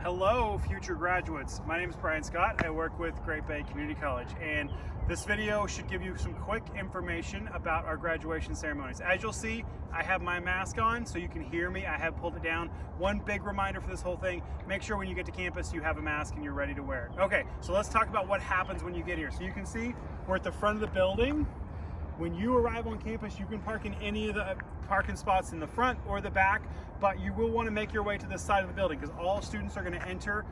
Hello, future graduates. My name is Brian Scott. I work with Great Bay Community College, and this video should give you some quick information about our graduation ceremonies. As you'll see, I have my mask on so you can hear me. I have pulled it down. One big reminder for this whole thing, make sure when you get to campus you have a mask and you're ready to wear it. Okay, so let's talk about what happens when you get here. So you can see we're at the front of the building. When you arrive on campus, you can park in any of the parking spots in the front or the back, but you will want to make your way to this side of the building because all students are going to enter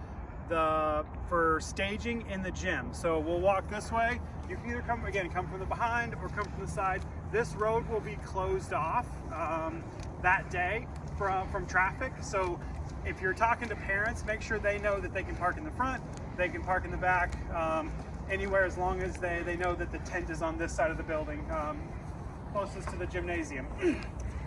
for staging in the gym. So we'll walk this way. You can either come from the behind or come from the side. This road will be closed off that day from traffic. So if you're talking to parents, make sure they know that they can park in the front, they can park in the back, anywhere as long as they know that the tent is on this side of the building, closest to the gymnasium.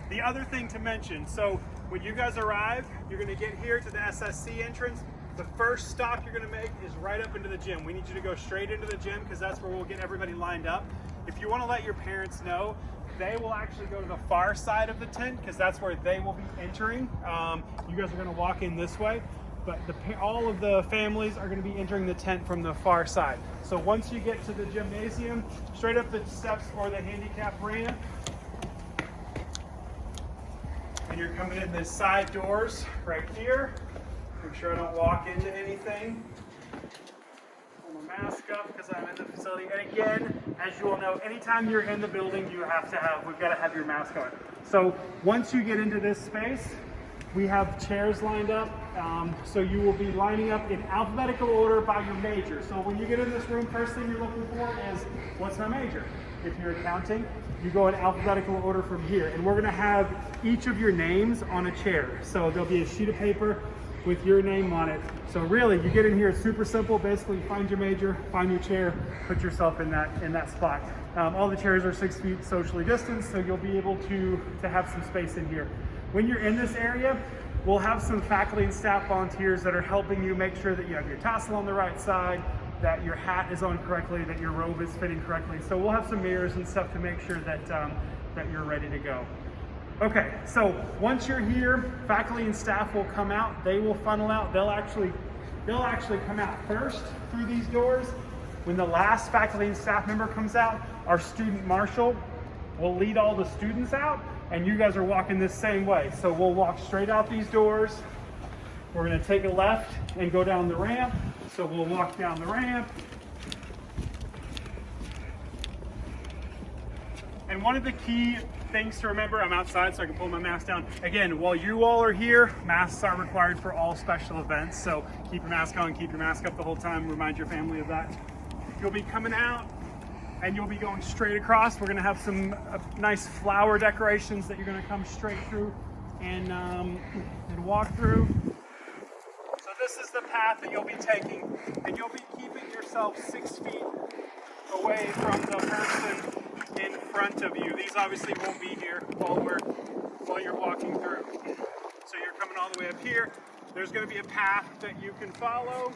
The other thing to mention, so when you guys arrive, you're going to get here to the SSC entrance. The first stop you're going to make is right up into the gym. We need you to go straight into the gym because that's where we'll get everybody lined up. If you want to let your parents know, they will actually go to the far side of the tent because that's where they will be entering. You guys are going to walk in this way, but all of the families are going to be entering the tent from the far side. So once you get to the gymnasium, straight up the steps or the handicap ramp, and you're coming in the side doors right here. Make sure I don't walk into anything. Pull my mask up because I'm in the facility. And again, as you all know, anytime you're in the building, we've got to have your mask on. So once you get into this space, we have chairs lined up. So you will be lining up in alphabetical order by your major. So when you get in this room, first thing you're looking for is, what's my major? If you're accounting, you go in alphabetical order from here. And we're going to have each of your names on a chair. So there'll be a sheet of paper with your name on it. So really, you get in here, it's super simple. Basically, find your major, find your chair, put yourself in that spot. All the chairs are 6 feet socially distanced, so you'll be able to have some space in here. When you're in this area, we'll have some faculty and staff volunteers that are helping you make sure that you have your tassel on the right side, that your hat is on correctly, that your robe is fitting correctly. So we'll have some mirrors and stuff to make sure that you're ready to go. Okay, so once you're here, faculty and staff will come out. They will funnel out. They'll actually come out first through these doors. When the last faculty and staff member comes out, our student marshal will lead all the students out, and you guys are walking this same way. So we'll walk straight out these doors. We're going to take a left and go down the ramp. So we'll walk down the ramp. And one of the key things to remember, I'm outside so I can pull my mask down. Again, while you all are here, masks are required for all special events. So keep your mask on, keep your mask up the whole time. Remind your family of that. You'll be coming out and you'll be going straight across. We're going to have some nice flower decorations that you're going to come straight through and walk through. So this is the path that you'll be taking, and you'll be keeping yourself 6 feet away from the person in front of you. These obviously won't be here while you're walking through. So you're coming all the way up here. There's going to be a path that you can follow.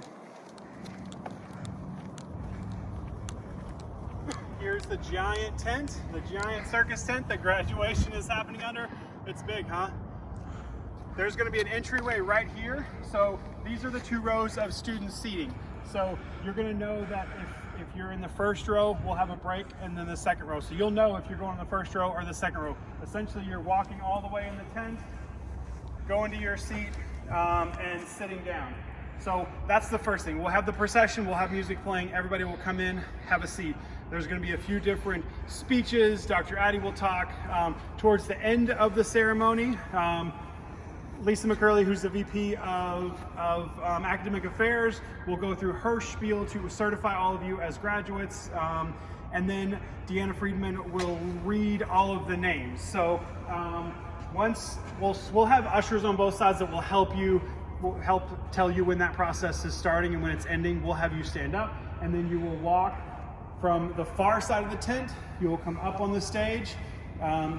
Here's the giant tent, the giant circus tent that graduation is happening under. It's big, huh? There's going to be an entryway right here. So these are the 2 rows of student seating. So you're going to know that if you're in the first row, we'll have a break, and then the second row. So you'll know if you're going in the first row or the second row. Essentially, you're walking all the way in the tent, going to your seat, and sitting down. So that's the first thing. We'll have the procession, we'll have music playing, everybody will come in, have a seat. There's going to be a few different speeches. Dr. Addy will talk. Towards the end of the ceremony, Lisa McCurley, who's the VP of Academic Affairs, will go through her spiel to certify all of you as graduates. And then Deanna Friedman will read all of the names. So once we'll have ushers on both sides that will help tell you when that process is starting and when it's ending. We'll have you stand up, and then you will walk from the far side of the tent. You will come up on the stage.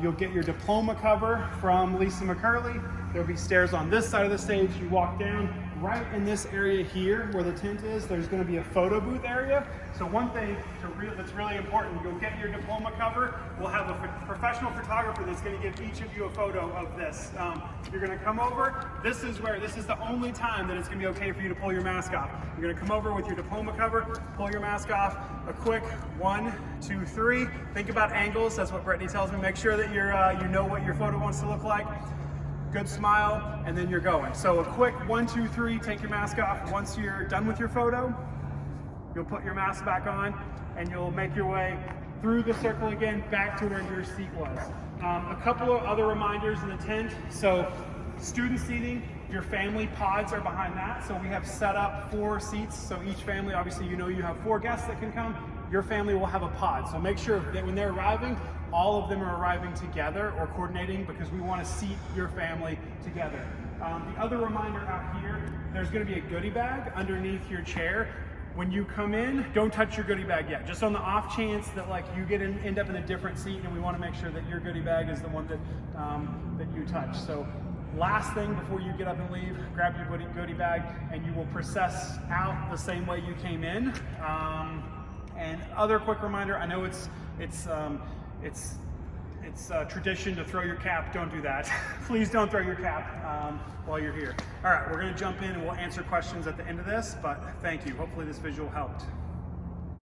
You'll get your diploma cover from Lisa McCurley. There'll be stairs on this side of the stage. You walk down. Right in this area here where the tent is, there's going to be a photo booth area. So one thing that's really important, you'll get your diploma cover. We'll have a professional photographer that's going to give each of you a photo of this. You're going to come over. This is the only time that it's going to be okay for you to pull your mask off. You're going to come over with your diploma cover, pull your mask off, a quick 1, 2, 3. Think about angles. That's what Brittany tells me. Make sure that you know what your photo wants to look like. Good smile, and then you're going. So a quick 1, 2, 3, take your mask off. Once you're done with your photo, you'll put your mask back on, and you'll make your way through the circle again, back to where your seat was. A couple of other reminders in the tent. So student seating, your family pods are behind that. So we have set up 4 seats. So each family, obviously you have 4 guests that can come. Your family will have a pod. So make sure that when they're arriving, all of them are arriving together or coordinating, because we want to seat your family together. The other reminder out here, there's going to be a goodie bag underneath your chair. When you come in, don't touch your goodie bag yet. Just on the off chance that you end up in a different seat, and we want to make sure that your goodie bag is the one that you touch. So last thing before you get up and leave, grab your goodie bag, and you will process out the same way you came in. And other quick reminder, I know it's tradition to throw your cap. Don't do that. Please don't throw your cap while you're here. All right, we're going to jump in and we'll answer questions at the end of this, but thank you. Hopefully this visual helped.